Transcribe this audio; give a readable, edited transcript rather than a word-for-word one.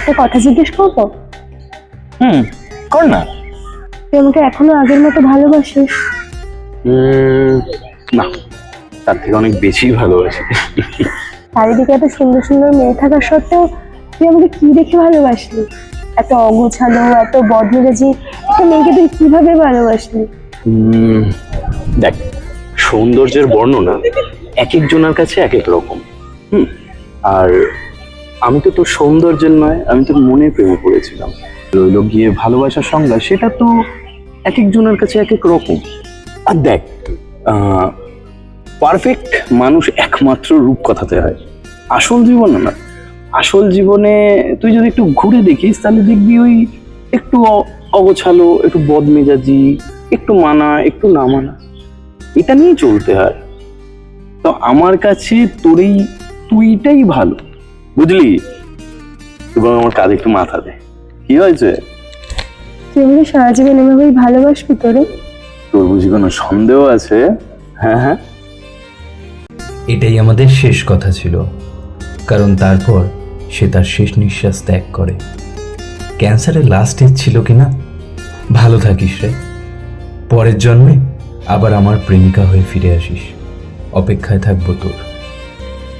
একটা কথা জিজ্ঞেস করবো? হুম, কর না। তুই আমাকে এখনো আগের মতো ভালোবাসিস? না, তার থেকে অনেক বেশি ভালোবাসি। চারিদিকে এত সুন্দর সুন্দর মেয়ে থাকা সত্ত্বেও তুই আমাকে কি দেখে ভালোবাসলি? এত অগোছালো, এত বদমেজাজি একটা মেয়েকে তুই কিভাবে ভালোবাসলি? দেখ, সৌন্দর্যের বর্ণনা এক একজনের কাছে এক এক রকম। আর আমি তো তোর সৌন্দর্যের নয়, আমি তোর মনের প্রেমে পড়েছিলাম। রইল গিয়ে ভালোবাসার সংজ্ঞা, সেটা তো এক একজনের কাছে এক এক রকম। আর দেখ, পারফেক্ট মানুষ একমাত্র রূপকথাতে হয়, আসল জীবনে না। আসল জীবনে তুই যদি একটু ঘুরে দেখিস তাহলে দেখবি ওই একটু অগোছালো, একটু বদমেজাজি, একটু মানা, একটু না মানা, এটা নিয়ে চলতে হয়। তো আমার কাছে তুইটাই ভালো, বুঝলি? এবং আমার কাঁধে একটু মাথা দে। কি হয়েছে? তুই আমাকে সারা জীবন এভাবেই ভালোবাসবি তোরে? তোর বুঝি কোনো সন্দেহ আছে? হ্যাঁ হ্যাঁ। এটাই আমাদের শেষ কথা ছিল, কারণ তারপর সে তার শেষ নিঃশ্বাস ত্যাগ করে। ক্যান্সারের লাস্ট স্টেজ ছিল কিনা। ভালো থাকিস রে, পরের জন্মে আবার আমার প্রেমিকা হয়ে ফিরে আসিস। অপেক্ষায় থাকবো তোর।